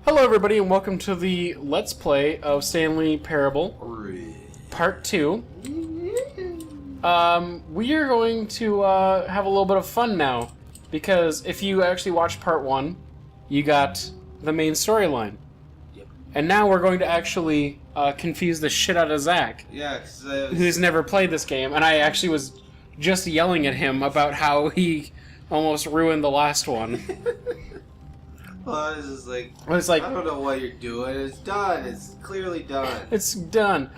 Hello everybody and welcome to the Let's Play of Stanley Parable Part 2. We are going to have a little bit of fun now, because if you actually watched Part 1, you got the main storyline. Yep. And now we're going to actually confuse the shit out of Zach, Yeah, who's never played this game, and I actually was just yelling at him about how he almost ruined the last one. Well, it's just like, It's like, I don't know what you're doing. It's done. It's clearly done. it's done.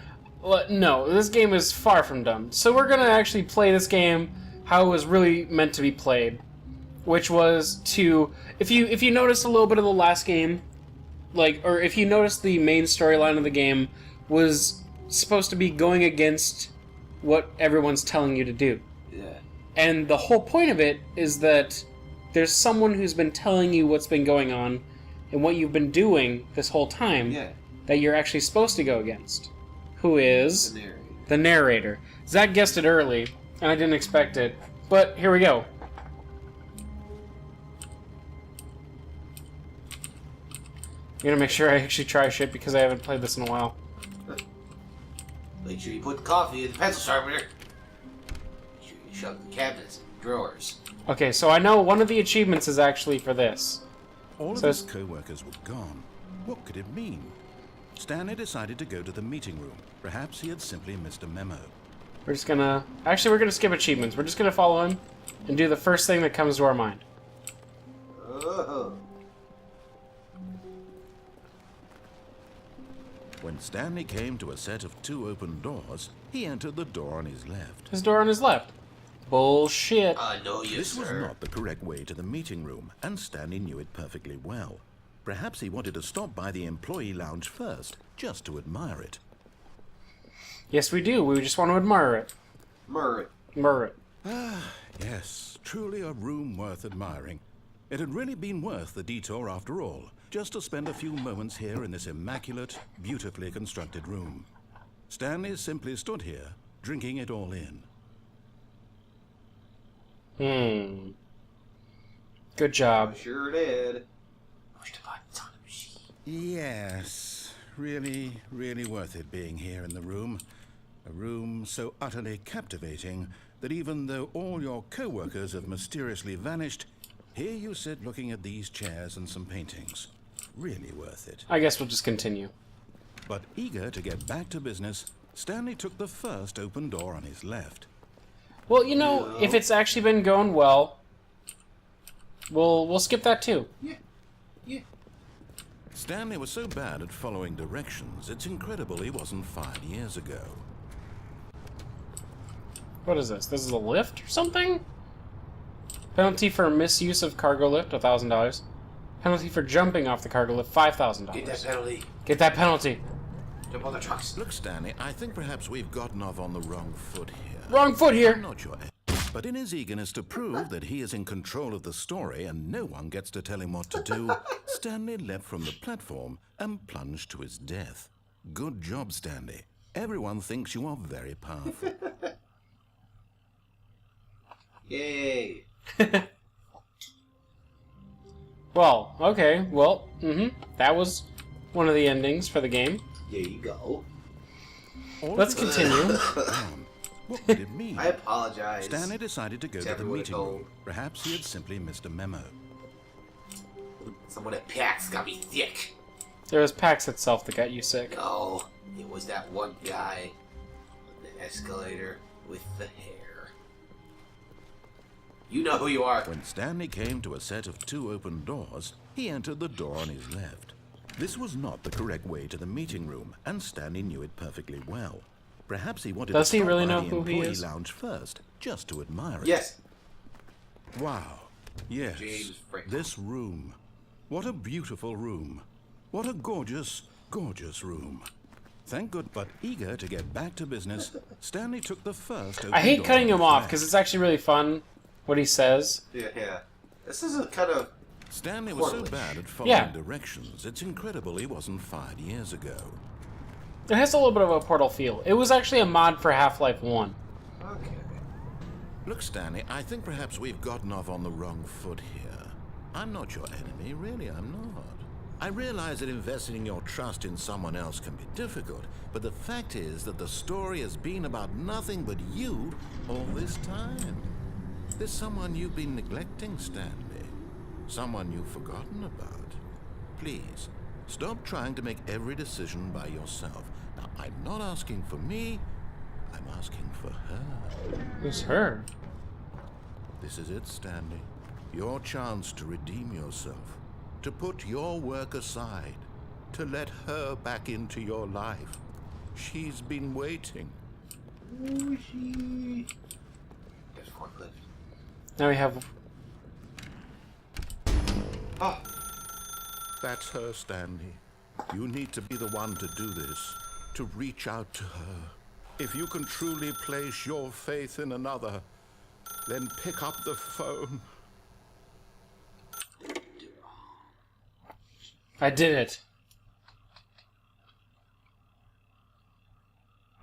Well, no, this game is far from done. So we're gonna actually play this game how it was really meant to be played, which was to, if you noticed a little bit of the last game, or if you noticed the main storyline of the game was supposed to be going against what everyone's telling you to do. Yeah. And the whole point of it is that there's someone who's been telling you what's been going on and what you've been doing this whole time that you're actually supposed to go against. Who is the narrator. Zach guessed it early, and I didn't expect it, but here we go. I'm gonna make sure I actually try shit because I haven't played this in a while. Make sure you put the coffee in the pencil sharpener. Make sure you shove the cabinets and drawers. Okay, so I know one of the achievements is actually for this. All of his co-workers were gone. What could it mean? Stanley decided to go to the meeting room. Perhaps he had simply missed a memo. We're just gonna... Actually, we're gonna skip achievements. We're just gonna follow him and do the first thing that comes to our mind. Oh. When Stanley came to a set of 2 open doors, he entered the door on his left. His door on his left. Bullshit. I know you, This was sir. not the correct way to the meeting room, and Stanley knew it perfectly well. Perhaps he wanted to stop by the employee lounge first, just to admire it. Yes, we do. We just want to admire it. Murray. Admire it. Ah, yes, truly a room worth admiring. It had really been worth the detour after all, just to spend a few moments here in this immaculate, beautifully constructed room. Stanley simply stood here, drinking it all in. Good job. Sure did. Push the buttons on the machine. Yes, really, really worth it being here in the room. A room so utterly captivating that even though all your co-workers have mysteriously vanished, here you sit looking at these chairs and some paintings. Really worth it. I guess we'll just continue. But eager to get back to business, Stanley took the first open door on his left. Well, you know, if it's actually been going well, we'll skip that too. Yeah. Stanley was so bad at following directions, it's incredible he wasn't fired years ago. What is this? This is a lift or something? Penalty for misuse of cargo lift, $1,000. Penalty for jumping off the cargo lift, $5,000. Get that penalty. Get that penalty. Jump on the trucks. Look, Stanley, I think perhaps we've gotten off on the wrong foot here. Wrong foot I'm here. not sure. But in his eagerness to prove that he is in control of the story and no one gets to tell him what to do, Stanley leapt from the platform and plunged to his death. Good job, Stanley. Everyone thinks you are very powerful. Yay. Well, okay. Well, that was one of the endings for the game. There you go. Let's continue. What could it mean? I apologize. Stanley decided to go to the everyone meeting at room. home. Perhaps he had simply missed a memo. Someone at PAX got me sick. It was PAX itself that got you sick. No, it was that one guy on the escalator with the hair. You know who you are. When Stanley came to a set of 2 open doors, he entered the door on his left. This was not the correct way to the meeting room, and Stanley knew it perfectly well. Perhaps he wanted Does to he stop really by know the who he employee is? lounge first, just to admire it. Yes. Wow. Yes. James Franco. This room. What a beautiful room. What a gorgeous, gorgeous room. Thank good, but eager to get back to business, Stanley took the first open I hate door cutting on him his off left. because it's actually really fun what he says. Yeah. This is a kind of... Stanley was so Poorly. bad at following directions, it's incredible he wasn't fired years ago. It has a little bit of a Portal feel. It was actually a mod for Half-Life 1. Okay. Look, Stanley, I think perhaps we've gotten off on the wrong foot here. I'm not your enemy, really, I'm not. I realize that investing your trust in someone else can be difficult, but the fact is that the story has been about nothing but you all this time. There's someone you've been neglecting, Stanley. Someone you've forgotten about. Please, stop trying to make every decision by yourself. Now, I'm not asking for me, I'm asking for her. Who's her? This is it, Stanley. Your chance to redeem yourself. To put your work aside. To let her back into your life. She's been waiting. There's forklift. Now we have. Oh! That's her, Stanley. You need to be the one to do this. To reach out to her. If you can truly place your faith in another, then pick up the phone. I did it.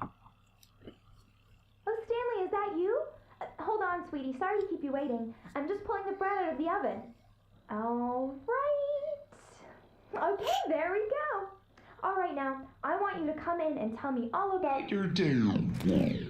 Oh, Stanley, is that you? Hold on, sweetie. Sorry to keep you waiting. I'm just pulling the bread out of the oven. All right. Okay, there we go. All right, now, I want you to come in and tell me all about your day.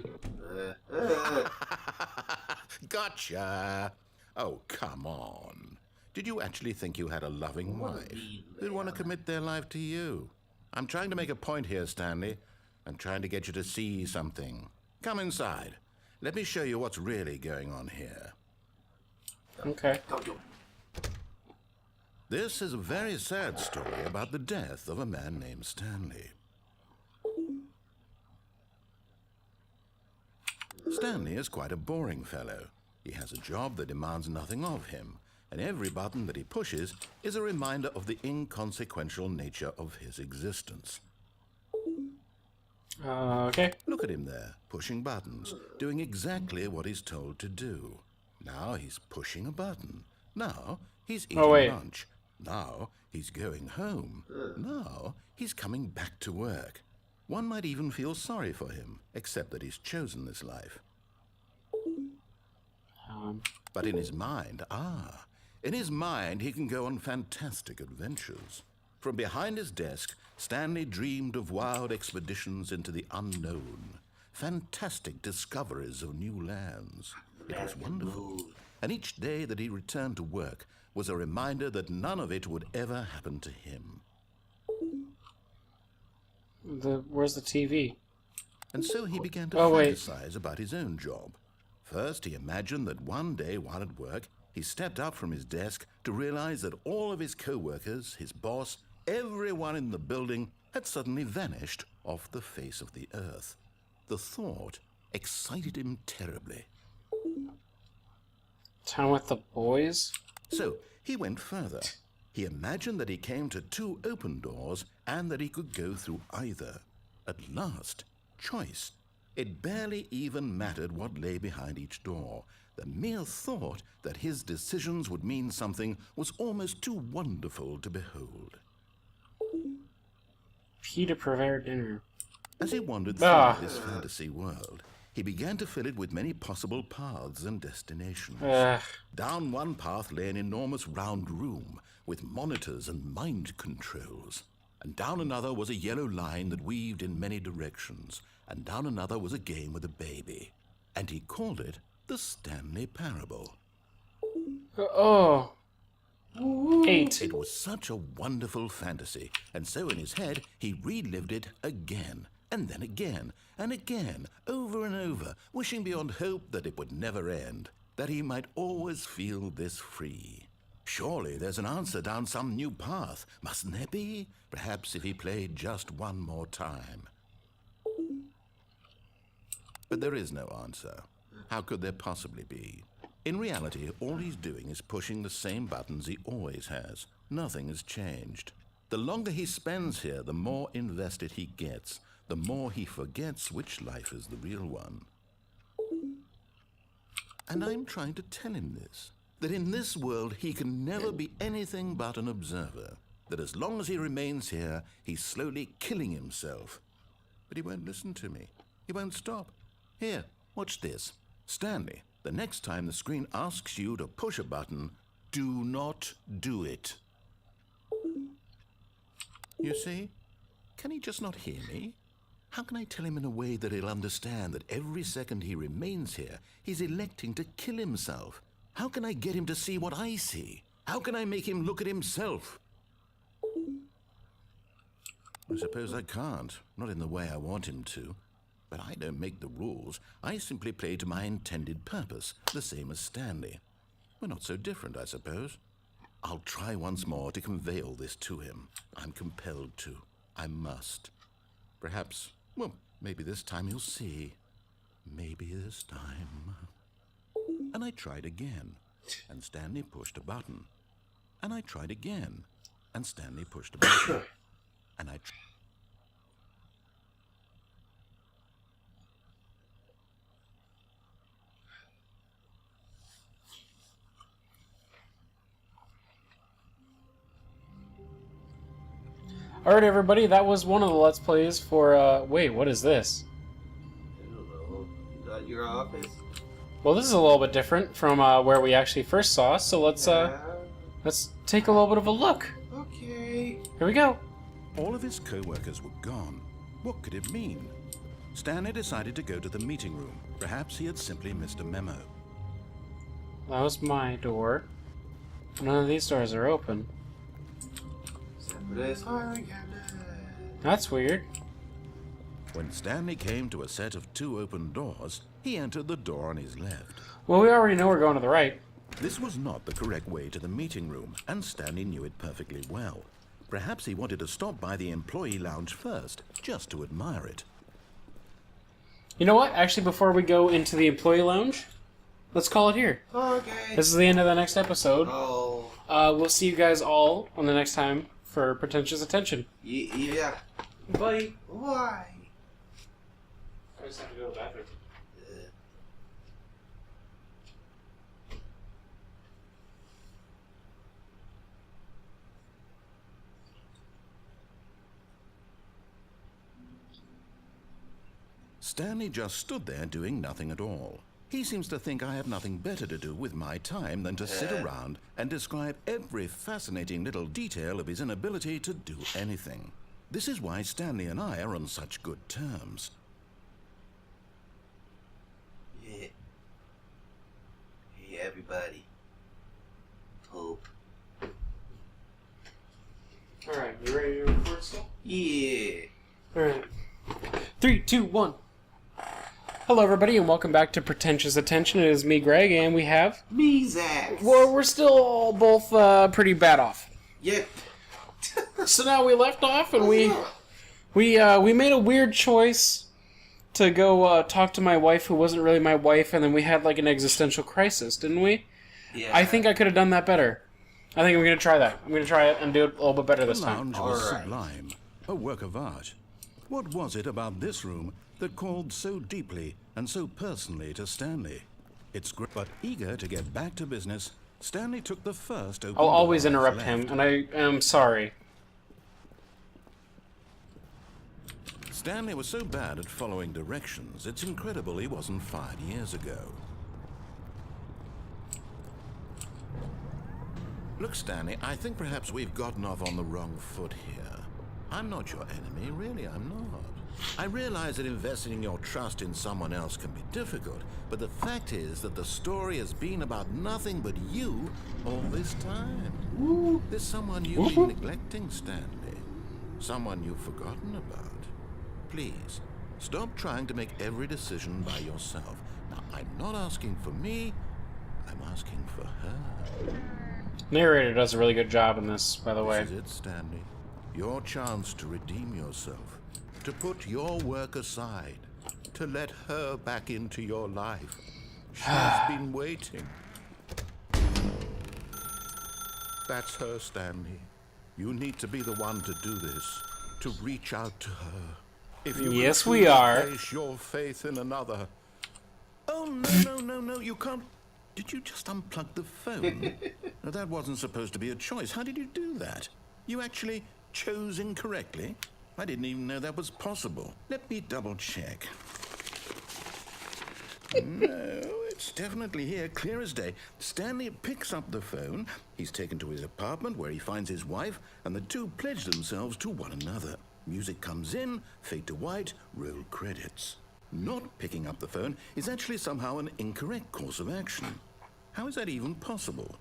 Gotcha. Oh, come on. Did you actually think you had a loving wife who'd want to commit their life to you? I'm trying to make a point here, Stanley. I'm trying to get you to see something. Come inside. Let me show you what's really going on here. Okay. This is a very sad story about the death of a man named Stanley. Stanley is quite a boring fellow. He has a job that demands nothing of him, and every button that he pushes is a reminder of the inconsequential nature of his existence. Okay. Look at him there, pushing buttons, doing exactly what he's told to do. Now he's pushing a button. Now he's eating lunch. Now he's going home. Now he's coming back to work. One might even feel sorry for him, except that he's chosen this life. But in his mind, he can go on fantastic adventures. From behind his desk, Stanley dreamed of wild expeditions into the unknown, fantastic discoveries of new lands. It was wonderful. And each day that he returned to work was a reminder that none of it would ever happen to him. Where's the TV? And so he began to fantasize about his own job. First, he imagined that one day while at work, he stepped up from his desk to realize that all of his co-workers, his boss, everyone in the building had suddenly vanished off the face of the earth. The thought excited him terribly. Town with the boys? So he went further. He imagined that he came to two open doors and that he could go through either. At last, choice. It barely even mattered what lay behind each door. The mere thought that his decisions would mean something was almost too wonderful to behold. Peter prepared dinner. As he wandered through this fantasy world, he began to fill it with many possible paths and destinations. Down one path lay an enormous round room with monitors and mind controls. And down another was a yellow line that weaved in many directions. And down another was a game with a baby. And he called it the Stanley Parable. 8. It was such a wonderful fantasy, and so in his head he relived it again, and then again, and again, over and over, wishing beyond hope that it would never end, that he might always feel this free. Surely there's an answer down some new path, mustn't there be? Perhaps if he played just one more time. But there is no answer. How could there possibly be? In reality, all he's doing is pushing the same buttons he always has. Nothing has changed. The longer he spends here, the more invested he gets, the more he forgets which life is the real one. And I'm trying to tell him this, that in this world he can never be anything but an observer, that as long as he remains here, he's slowly killing himself. But he won't listen to me. He won't stop. Here, watch this. Stanley, the next time the screen asks you to push a button, do not do it. You see? Can he just not hear me? How can I tell him in a way that he'll understand that every second he remains here, he's electing to kill himself? How can I get him to see what I see? How can I make him look at himself? I suppose I can't, not in the way I want him to. But I don't make the rules. I simply play to my intended purpose, the same as Stanley. We're not so different, I suppose. I'll try once more to convey all this to him. I'm compelled to. I must. Perhaps, well, maybe this time he'll see. Maybe this time. And I tried again, and Stanley pushed a button. And I tried again, and Stanley pushed a button. And I Alright, everybody, that was one of the Let's Plays for, wait, what is this? I don't know. You got your office? Well, this is a little bit different from, where we actually first saw, so let's take a little bit of a look. Okay. Here we go. All of his co-workers were gone. What could it mean? Stanley decided to go to the meeting room. Perhaps he had simply missed a memo. That was my door. None of these doors are open. Except for this filing cabinet. That's weird. When Stanley came to a set of 2 open doors, he entered the door on his left. Well, we already know we're going to the right. This was not the correct way to the meeting room, and Stanley knew it perfectly well. Perhaps he wanted to stop by the employee lounge first, just to admire it. You know what? Actually, before we go into the employee lounge, let's call it here. Okay. This is the end of the next episode. Oh. We'll see you guys all on the next time for Pretentious Attention. Yeah. Bye. Why? I just have to go to the bathroom. Stanley just stood there doing nothing at all. He seems to think I have nothing better to do with my time than to sit around and describe every fascinating little detail of his inability to do anything. This is why Stanley and I are on such good terms. Yeah. Hey, everybody. Pope. Alright, you ready to record still? Yeah. Alright. 3, 2, 1. Hello, everybody, and welcome back to Pretentious Attention. It is me, Greg, and we have... Me, Zach. Well, we're still both pretty bad off. Yep. So now we left off, and we made a weird choice to go talk to my wife, who wasn't really my wife, and then we had like an existential crisis, didn't we? Yeah. I think I could have done that better. I think I'm going to try that. I'm going to try it and do it a little bit better this The time. lounge was All right. sublime, a work of art. What was it about this room that called so deeply and so personally to Stanley? It's great, but eager to get back to business, Stanley took the first open I'll always door interrupt left. him, and I am sorry. Stanley was so bad at following directions, it's incredible he wasn't fired years ago. Look, Stanley, I think perhaps we've gotten off on the wrong foot here. I'm not your enemy, really, I'm not. I realize that investing your trust in someone else can be difficult, but the fact is that the story has been about nothing but you all this time. There's someone you've been neglecting, Stanley. Someone you've forgotten about. Please, stop trying to make every decision by yourself. Now, I'm not asking for me, I'm asking for her. Narrator does a really good job in this, by the way. This is it, Stanley. Your chance to redeem yourself. To put your work aside. To let her back into your life. She's been waiting. That's her, Stanley. You need to be the one to do this. To reach out to her. If you Yes, can we truly are. place your faith in another. Oh, no, you can't. Did you just unplug the phone? No, that wasn't supposed to be a choice. How did you do that? You actually chose incorrectly? I didn't even know that was possible. Let me double check. No, it it's definitely here, clear as day. Stanley picks up the phone. He's taken to his apartment where he finds his wife, and the two pledge themselves to one another. Music comes in, fade to white, roll credits. Not picking up the phone is actually somehow an incorrect course of action. How is that even possible?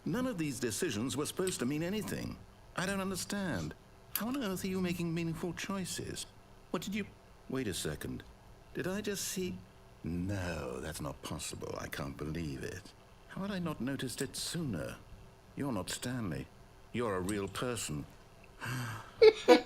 None of these decisions were supposed to mean anything. I don't understand. How on earth are you making meaningful choices? What did you... Wait a second. Did I just see... No, that's not possible. I can't believe it. How had I not noticed it sooner? You're not Stanley. You're a real person. I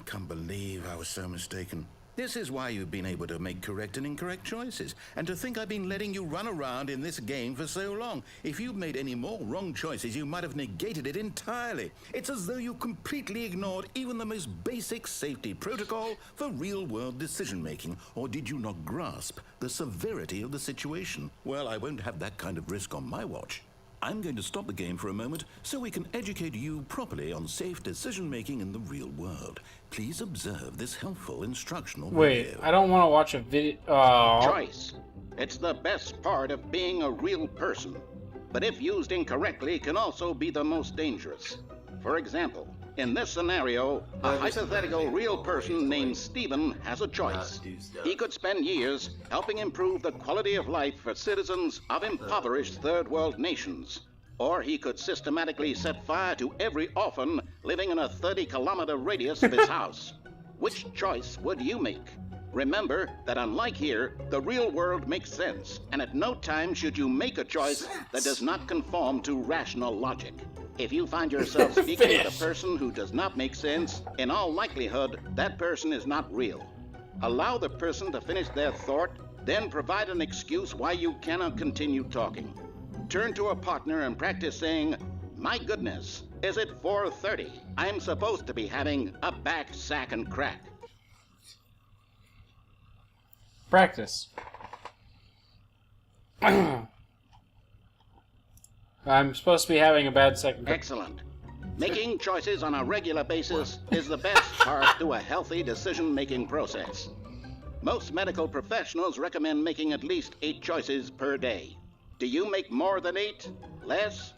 can't believe I was so mistaken. This is why you've been able to make correct and incorrect choices. And to think I've been letting you run around in this game for so long. If you'd made any more wrong choices, you might have negated it entirely. It's as though you completely ignored even the most basic safety protocol for real-world decision-making. Or did you not grasp the severity of the situation? Well, I won't have that kind of risk on my watch. I'm going to stop the game for a moment so we can educate you properly on safe decision-making in the real world. Please observe this helpful instructional video. Wait, I don't want to watch a video. Choice. It's the best part of being a real person. But if used incorrectly, can also be the most dangerous. For example, in this scenario, a hypothetical real person named Stephen has a choice. He could spend years helping improve the quality of life for citizens of impoverished third world nations. Or he could systematically set fire to every orphan living in a 30-kilometer radius of his house. Which choice would you make? Remember that unlike here, the real world makes sense, and at no time should you make a choice that does not conform to rational logic. If you find yourself speaking with a person who does not make sense, in all likelihood, that person is not real. Allow the person to finish their thought, then provide an excuse why you cannot continue talking. Turn to a partner and practice saying, "My goodness, is it 4:30? I'm supposed to be having a back, sack, and crack." Practice. I'm supposed to be having a bad second. Excellent. Making choices on a regular basis is the best part to a healthy decision-making process. Most medical professionals recommend making at least 8 choices per day. Do you make more than 8? Less?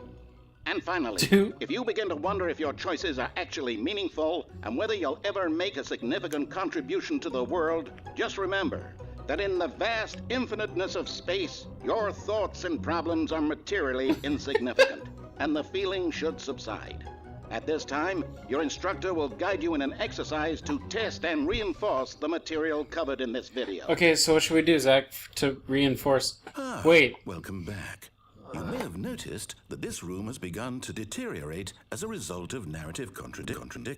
And finally, 2. if you begin to wonder if your choices are actually meaningful and whether you'll ever make a significant contribution to the world, just remember that in the vast infiniteness of space, your thoughts and problems are materially insignificant, and the feeling should subside. At this time, your instructor will guide you in an exercise to test and reinforce the material covered in this video. Okay, so what should we do, Zach, to reinforce? Wait. Welcome back. You may have noticed that this room has begun to deteriorate as a result of narrative contradiction.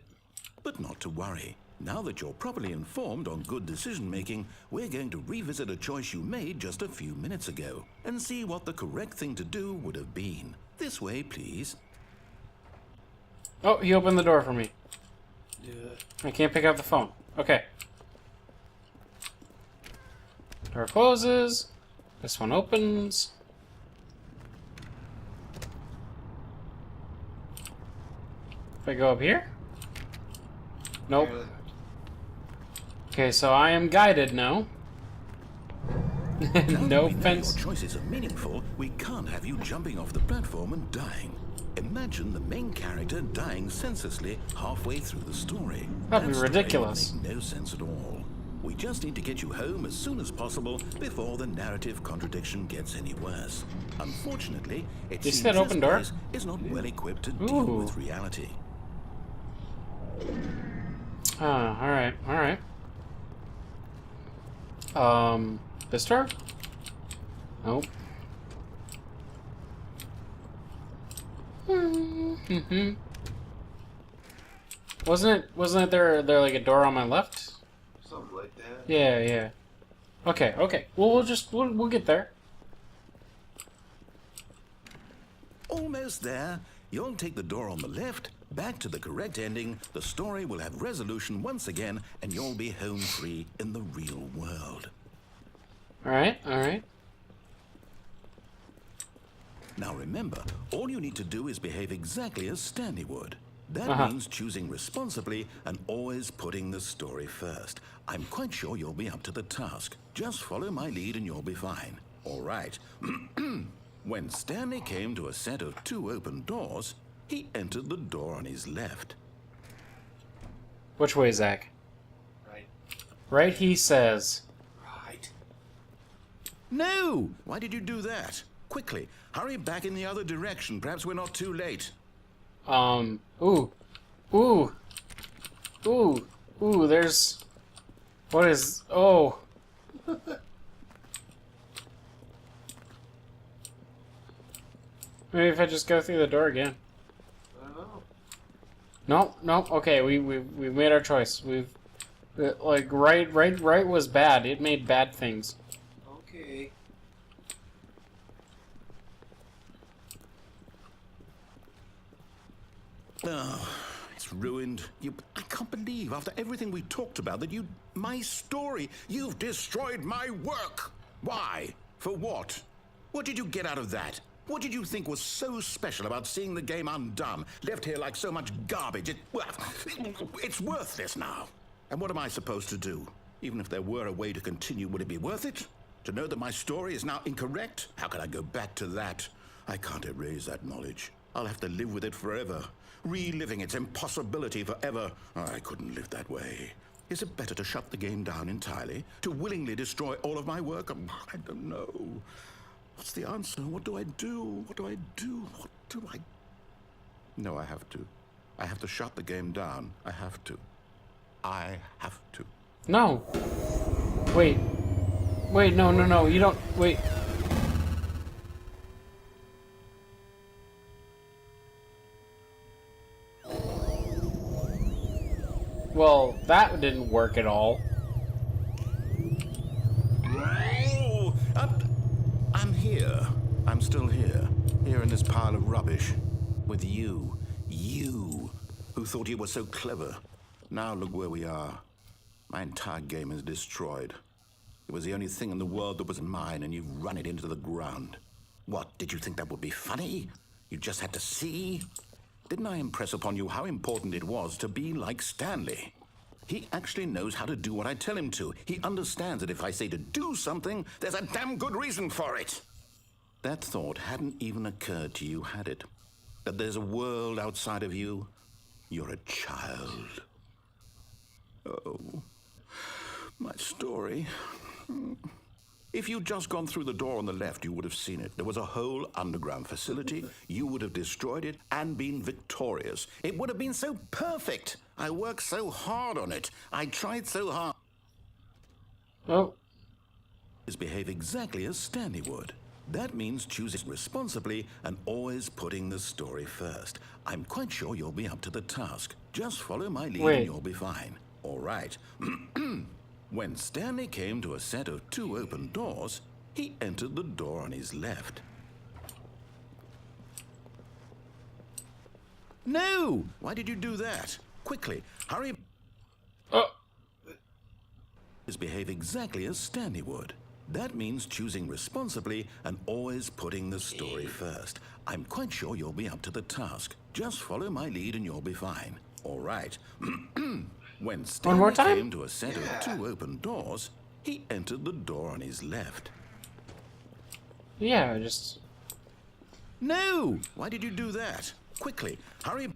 But not to worry. Now that you're properly informed on good decision-making, we're going to revisit a choice you made just a few minutes ago and see what the correct thing to do would have been. This way, please. Oh, he opened the door for me. Yeah. I can't pick up the phone. Okay. Door closes. This one opens. If I go up here? Nope. Okay, so I am guided now. No offense. Your choices are meaningful. We can't have you jumping off the platform and dying. Imagine the main character dying senselessly halfway through the story. That'd be ridiculous. Would make no sense at all. We just need to get you home as soon as possible before the narrative contradiction gets any worse. Unfortunately, it You seems said open door? place is not well equipped to deal Ooh. with reality. Alright, alright. This door? Nope. Wasn't it there like a door on my left? Something like that. Yeah, yeah. Okay, okay. Well, we'll get there. Almost there. You'll take the door on the left, back to the correct ending, the story will have resolution once again, and you'll be home free in the real world. Alright, alright. Now remember, all you need to do is behave exactly as Stanley would. That means choosing responsibly and always putting the story first. I'm quite sure you'll be up to the task. Just follow my lead and you'll be fine. All right. When Stanley came to a set of 2 open doors, he entered the door on his left. Which way, Zach? Right. Right, he says. Right. No! Why did you do that? Quickly, hurry back in the other direction. Perhaps we're not too late. Ooh. Ooh. Ooh. Ooh, there's... What is... Oh. Maybe if I just go through the door again. I don't know. No, no, okay, we made our choice. We've... Like, right was bad. It made bad things. Okay. Oh, it's ruined. I can't believe, after everything we talked about, that my story, you've destroyed my work. Why? For what? What did you get out of that? What did you think was so special about seeing the game undone, left here like so much garbage? It's worthless now. And what am I supposed to do? Even if there were a way to continue, would it be worth it? To know that my story is now incorrect? How can I go back to that? I can't erase that knowledge. I'll have to live with it forever. Reliving its impossibility forever. I couldn't live that way. Is it better to shut the game down entirely? To willingly destroy all of my work? I don't know. What's the answer? What do I do? What do I do? What do I... No, I have to. I have to shut the game down. I have to. I have to. No. Wait. Wait, no, you don't... Wait. Well, that didn't work at all. Oh, I'm here. I'm still here. Here in this pile of rubbish. With you. You. Who thought you were so clever. Now look where we are. My entire game is destroyed. It was the only thing in the world that was mine, and you've run it into the ground. What, did you think that would be funny? You just had to see? Didn't I impress upon you how important it was to be like Stanley? He actually knows how to do what I tell him to. He understands that if I say to do something, there's a damn good reason for it. That thought hadn't even occurred to you, had it? That there's a world outside of you? You're a child. Oh, my story. If you'd just gone through the door on the left, you would have seen it. There was a whole underground facility. You would have destroyed it and been victorious. It would have been so perfect. I worked so hard on it. I tried so hard. Oh. Behave exactly as Stanley would. That means choosing responsibly and always putting the story first. I'm quite sure you'll be up to the task. Just follow my lead and you'll be fine. All right. When Stanley came to a set of 2 open doors, he entered the door on his left. No! Why did you do that? Quickly, hurry. Behave exactly as Stanley would. That means choosing responsibly and always putting the story first. I'm quite sure you'll be up to the task. Just follow my lead and you'll be fine. All right. When Stanley came to a set of 2 open doors, he entered the door on his left. Yeah, just... No! Why did you do that? Quickly, hurry.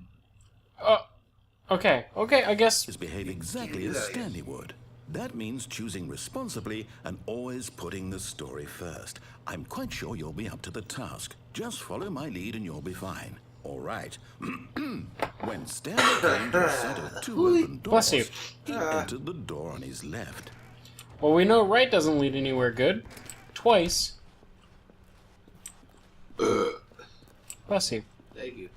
Okay, I guess... Behave exactly as Stanley would. That means choosing responsibly and always putting the story first. I'm quite sure you'll be up to the task. Just follow my lead and you'll be fine. All right. When Stanley came to a set of 2 open doors, he entered the door on his left. Well, we know right doesn't lead anywhere good. Twice. Bless you. Thank you.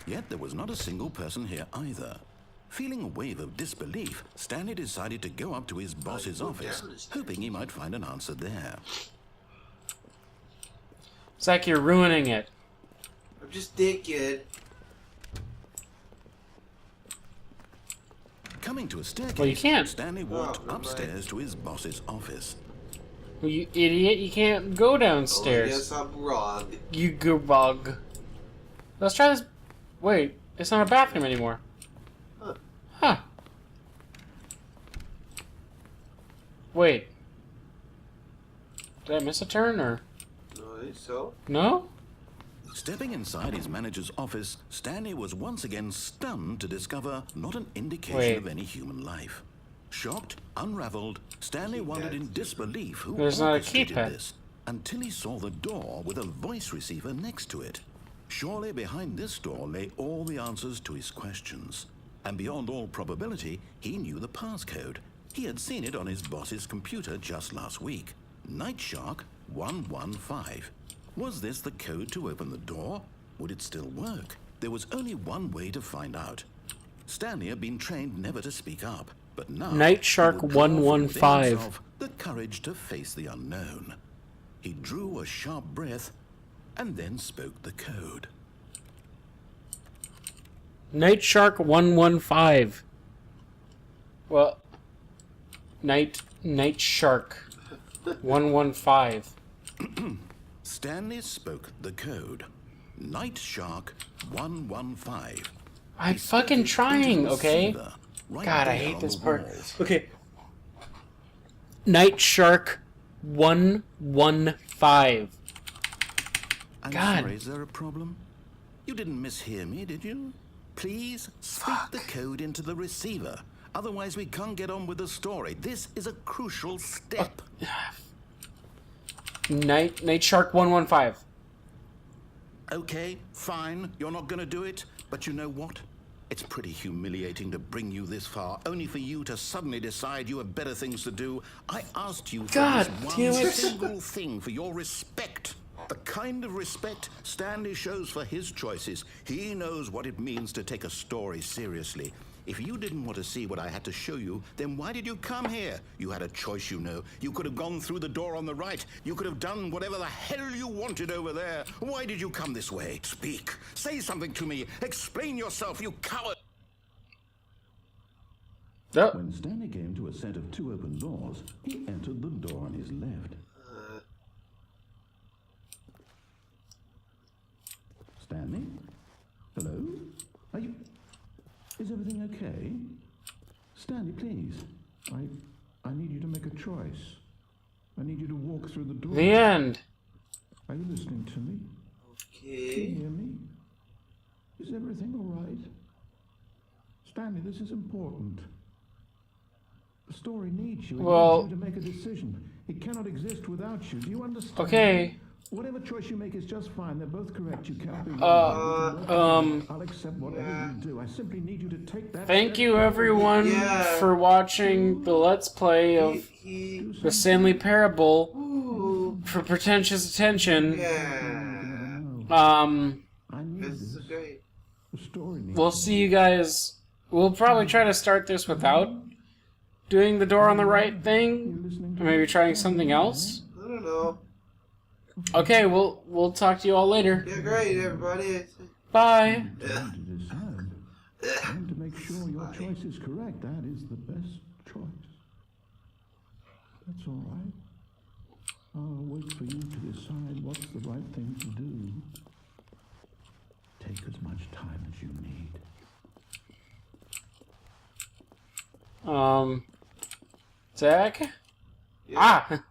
Yet there was not a single person here either. Feeling a wave of disbelief, Stanley decided to go up to his boss's office, hoping he might find an answer there. Zach, you're ruining it. I'm just thinking. Coming to a staircase, Well, you can't. Stanley walked upstairs to his boss's office. Well, you idiot, you can't go downstairs. Oh, I guess I'm wrong. You goobug. Let's try this. Wait, it's not a bathroom anymore. Huh. Did I miss a turn, or...? No, I think so. No? Stepping inside his manager's office, Stanley was once again stunned to discover not an indication of any human life. Shocked, unraveled, Stanley wondered in disbelief who There's not a orchestrated keypad. this, until he saw the door with a voice receiver next to it. Surely behind this door lay all the answers to his questions. And beyond all probability, he knew the passcode. He had seen it on his boss's computer just last week. Night Shark 115. Was this the code to open the door? Would it still work? There was only one way to find out. Stanley had been trained never to speak up, but now Night Shark he would draw from within 115. himself the courage to face the unknown. He drew a sharp breath and then spoke the code. Night Shark 115. Well, Night Shark 115. Stanley spoke the code. Night Shark 115. I'm He spoke fucking it trying, into the okay? receiver, right God, I there hate on this the part. walls. Okay. Night Shark 115. I'm God. sorry, is there a problem? You didn't mishear me, did you? Please speak the code into the receiver. Otherwise, we can't get on with the story. This is a crucial step. Night Shark 115. Okay, fine. You're not going to do it. But you know what? It's pretty humiliating to bring you this far, only for you to suddenly decide you have better things to do. I asked you for God this damn one it. single thing, for your respect. The kind of respect Stanley shows for his choices. He knows what it means to take a story seriously. If you didn't want to see what I had to show you, then why did you come here? You had a choice, you know. You could have gone through the door on the right. You could have done whatever the hell you wanted over there. Why did you come this way? Speak. Say something to me. Explain yourself, you coward. Yep. When Stanley came to a set of two open doors, he entered the door on his left. Stanley? Hello? Are you... Is everything okay? Stanley, please. I need you to make a choice. I need you to walk through the door. The end. Are you listening to me? Can you Okay. hear me? Is everything all right? Stanley, this is important. The story needs you. It Well- needs you to make a decision. It cannot exist without you. Do you understand? Okay. Whatever choice you make is just fine. They're both correct. You cannot be I'll accept whatever you do. I simply need you to take that. Thank step you forward. everyone Yeah. for watching the Let's Play of He. the Stanley Parable Ooh. for Pretentious Attention. Yeah. I need This this. is great. The story needs We'll see you guys. We'll probably try to start this without doing the door on the right thing. listening Or maybe trying something else. I don't know. Okay, we'll talk to you all later. Yeah, great, everybody. Bye. to decide. And to make sure your choice is correct. That is the best choice. That's all right. I'll wait for you to decide what's the right thing to do. Take as much time as you need. Zach? Yeah. Ah!